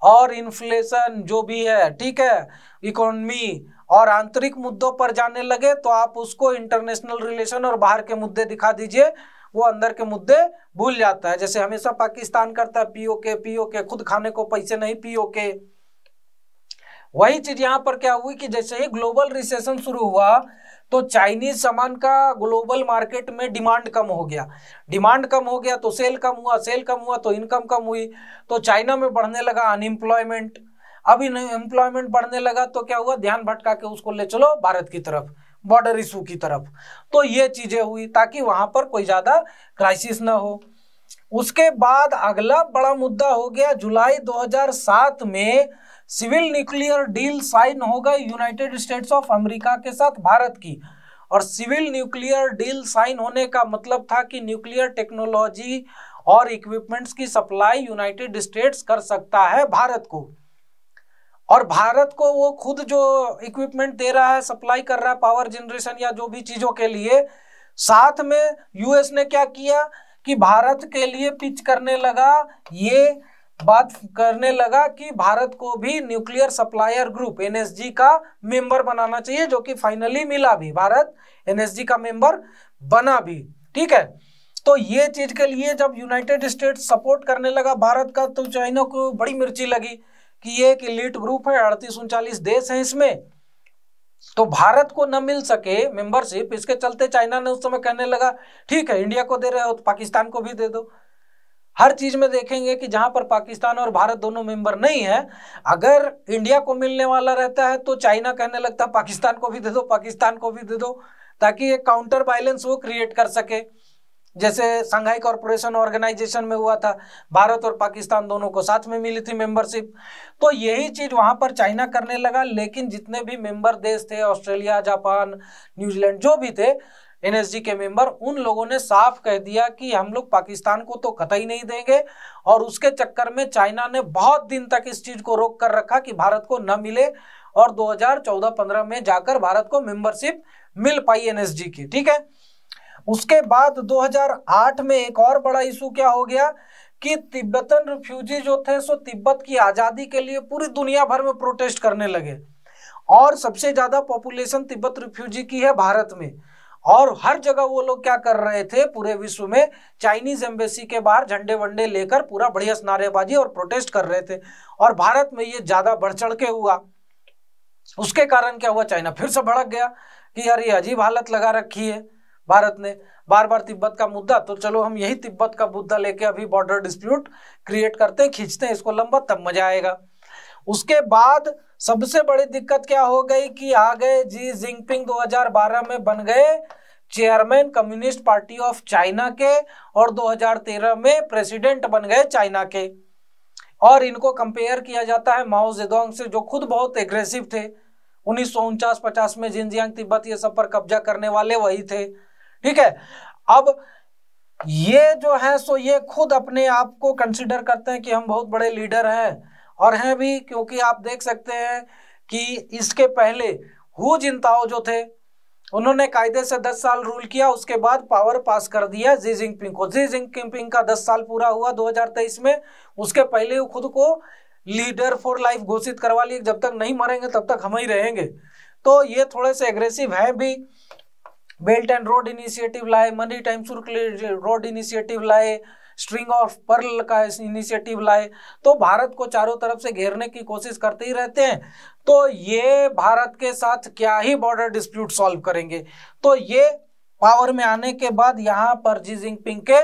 A: और इन्फ्लेशन जो भी है, ठीक है, इकोनॉमी और आंतरिक मुद्दों पर जाने लगे तो आप उसको इंटरनेशनल रिलेशन और बाहर के मुद्दे दिखा दीजिए, वो अंदर के मुद्दे भूल जाता है। जैसे हमेशा पाकिस्तान करता है पीओके, खुद खाने को पैसे नहीं पीओके। वही चीज यहाँ पर क्या हुई कि जैसे ही ग्लोबल रिसेशन शुरू हुआ तो चाइनीज सामान का ग्लोबल मार्केट में डिमांड कम हो गया, डिमांड कम हो गया तो सेल कम हुआ, सेल कम हुआ तो इनकम कम हुई, तो चाइना में बढ़ने लगा अनएम्प्लॉयमेंट। अब एम्प्लॉयमेंट बढ़ने लगा तो क्या हुआ, ध्यान भटका के उसको ले चलो भारत की तरफ, बॉर्डर इशू की तरफ। तो ये चीजें हुई ताकि वहां पर कोई ज्यादा क्राइसिस ना हो। उसके बाद अगला बड़ा मुद्दा हो गया जुलाई 2007 में सिविल न्यूक्लियर डील साइन हो गई यूनाइटेड स्टेट्स ऑफ अमेरिका के साथ भारत की। और सिविल न्यूक्लियर डील साइन होने का मतलब था कि न्यूक्लियर टेक्नोलॉजी और इक्विपमेंट्स की सप्लाई यूनाइटेड स्टेट्स कर सकता है भारत को, और भारत को वो खुद जो इक्विपमेंट दे रहा है, सप्लाई कर रहा है पावर जनरेशन या जो भी चीजों के लिए। साथ में यूएस ने क्या किया कि भारत के लिए पिच करने लगा, ये बात करने लगा कि भारत को भी न्यूक्लियर सप्लायर ग्रुप एनएसजी का मेंबर बनाना चाहिए, जो कि फाइनली मिला भी, भारत एनएसजी का मेंबर बना भी। ठीक है, तो ये चीज के लिए जब यूनाइटेड स्टेट्स सपोर्ट करने लगा भारत का तो चाइना को बड़ी मिर्ची लगी कि ये एक एलीट ग्रुप है, 38-39 देश हैं इसमें, तो भारत को न मिल सके मेंबरशिप, इसके चलते चाइना ने उस समय कहने लगा ठीक है, इंडिया को दे रहे हो तो पाकिस्तान को भी दे दो। हर चीज में देखेंगे कि जहां पर पाकिस्तान और भारत दोनों मेंबर नहीं है, अगर इंडिया को मिलने वाला रहता है तो चाइना कहने लगता है पाकिस्तान को भी दे दो, पाकिस्तान को भी दे दो, ताकि एक काउंटर बैलेंस वो क्रिएट कर सके। जैसे शंघाई कॉर्पोरेशन ऑर्गेनाइजेशन में हुआ था, भारत और पाकिस्तान दोनों को साथ में मिली थी मेंबरशिप। तो यही चीज वहां पर चाइना करने लगा, लेकिन जितने भी मेंबर देश थे, ऑस्ट्रेलिया, जापान, न्यूजीलैंड, जो भी थे एनएसजी के मेंबर, उन लोगों ने साफ कह दिया कि हम लोग पाकिस्तान को तो कतई नहीं देंगे। और उसके चक्कर में चाइना ने बहुत दिन तक इस चीज को रोक कर रखा कि भारत को न मिले, और 2014-15 में जाकर भारत को मेंबरशिप मिल पाई एनएसजी की। ठीक है, उसके बाद 2008 में एक और बड़ा इशू क्या हो गया कि तिब्बतन रिफ्यूजी जो थे सो तिब्बत की आजादी के लिए पूरी दुनिया भर में प्रोटेस्ट करने लगे, और सबसे ज्यादा पॉपुलेशन तिब्बत रिफ्यूजी की है भारत में। और हर जगह वो लोग क्या कर रहे थे, पूरे विश्व में चाइनीज एम्बेसी के बाहर झंडे वंडे लेकर पूरा बढ़िया नारेबाजी और प्रोटेस्ट कर रहे थे, और भारत में ये ज्यादा बढ़ चढ़ के हुआ। उसके कारण क्या हुआ, चाइना फिर से भड़क गया कि यार ये अजीब हालत लगा रखी है भारत ने। बार बार तिब्बत का मुद्दा, तो चलो हम यही तिब्बत का मुद्दा लेके अभी बॉर्डर डिस्प्यूट क्रिएट करते हैं, खींचते हैं इसको लंबा, तब मजा आएगा। उसके बाद सबसे बड़ी दिक्कत क्या हो गई कि आ गए जी जिनपिंग 2012 में बन गए chairman communist party of China के, और 2013 में प्रेसिडेंट बन गए चाइना के। और इनको कंपेयर किया जाता है माओ जेडोंग से, जो खुद बहुत एग्रेसिव थे। 1949-50 में जिनजियांग तिब्बत ये सब पर कब्जा करने वाले वही थे। ठीक है, अब ये जो है सो ये खुद अपने आप को कंसिडर करते हैं कि हम बहुत बड़े लीडर हैं, और हैं भी, क्योंकि आप देख सकते हैं कि इसके पहले हु जिनताओ जो थे उन्होंने कायदे से 10 साल रूल किया, उसके बाद पावर पास कर दिया जी जिनपिंग को। जी जिनपिंग का 10 साल पूरा हुआ 2023 में, उसके पहले वो खुद को लीडर फॉर लाइफ घोषित करवा लिए, जब तक नहीं मरेंगे तब तक हम ही रहेंगे। तो ये थोड़े से एग्रेसिव है भी। बेल्ट एंड रोड इनिशिएटिव लाए, मनी टाइम रोड इनिशिएटिव लाए, स्ट्रिंग ऑफ पर्ल का इनिशिएटिव लाए, तो भारत को चारों तरफ से घेरने की कोशिश करते ही रहते हैं। तो ये भारत के साथ क्या ही बॉर्डर डिस्प्यूट सॉल्व करेंगे। तो ये पावर में आने के बाद यहाँ पर जी जिनपिंग के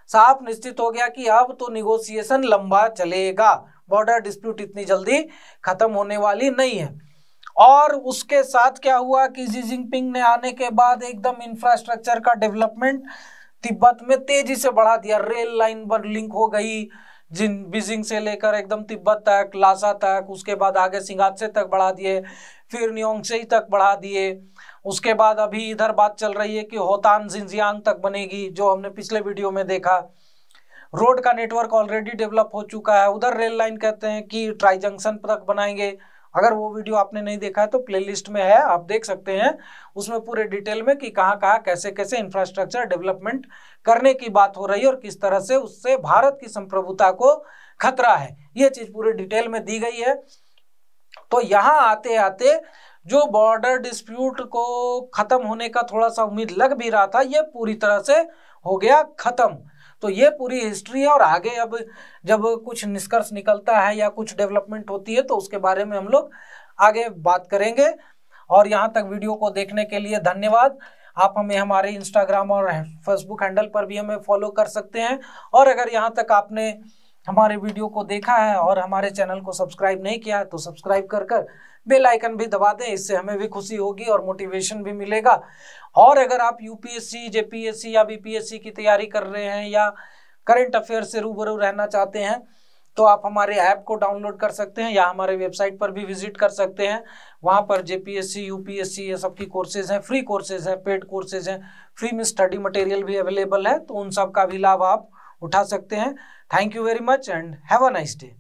A: साफ निश्चित हो गया कि अब तो निगोशिएशन लंबा चलेगा, बॉर्डर डिस्प्यूट इतनी जल्दी खत्म होने वाली नहीं है। और उसके साथ क्या हुआ कि जी जिनपिंग ने आने के बाद एकदम इंफ्रास्ट्रक्चर का डेवलपमेंट तिब्बत में तेजी से बढ़ा दिया। रेल लाइन पर लिंक हो गई, बीजिंग से लेकर एकदम तिब्बत तक, लासा तक, उसके बाद आगे सिंगात्से तक बढ़ा दिए, फिर न्योंगसेई तक बढ़ा दिए। उसके बाद अभी इधर बात चल रही है कि होतान जिनजियांग तक बनेगी, जो हमने पिछले वीडियो में देखा। रोड का नेटवर्क ऑलरेडी डेवलप हो चुका है। उधर रेल लाइन कहते हैं कि ट्राई जंक्शन तक बनाएंगे। अगर वो वीडियो आपने नहीं देखा है तो प्लेलिस्ट में है, आप देख सकते हैं, उसमें पूरे डिटेल में कि कहाँ कहाँ कैसे कैसे इंफ्रास्ट्रक्चर डेवलपमेंट करने की बात हो रही है और किस तरह से उससे भारत की संप्रभुता को खतरा है, ये चीज पूरे डिटेल में दी गई है। तो यहाँ आते आते जो बॉर्डर डिस्प्यूट को खत्म होने का थोड़ा सा उम्मीद लग भी रहा था, ये पूरी तरह से हो गया खत्म। तो ये पूरी हिस्ट्री है, और आगे अब जब कुछ निष्कर्ष निकलता है या कुछ डेवलपमेंट होती है तो उसके बारे में हम लोग आगे बात करेंगे। और यहाँ तक वीडियो को देखने के लिए धन्यवाद। आप हमें हमारे इंस्टाग्राम और फेसबुक हैंडल पर भी हमें फॉलो कर सकते हैं। और अगर यहाँ तक आपने हमारे वीडियो को देखा है और हमारे चैनल को सब्सक्राइब नहीं किया है तो सब्सक्राइब कर बेल आइकन भी दबा दें, इससे हमें भी खुशी होगी और मोटिवेशन भी मिलेगा। और अगर आप यूपीएससी, जेपीएससी या बीपीएससी की तैयारी कर रहे हैं या करंट अफेयर से रूबरू रहना चाहते हैं तो आप हमारे ऐप को डाउनलोड कर सकते हैं या हमारे वेबसाइट पर भी विजिट कर सकते हैं। वहाँ पर जेपीएससी, यूपीएससी ये सब की कोर्सेज हैं, फ्री कोर्सेज हैं, पेड कोर्सेज हैं, फ्री में स्टडी मटेरियल भी अवेलेबल है, तो उन सब का भी लाभ आप उठा सकते हैं। Thank you very much and have a nice day.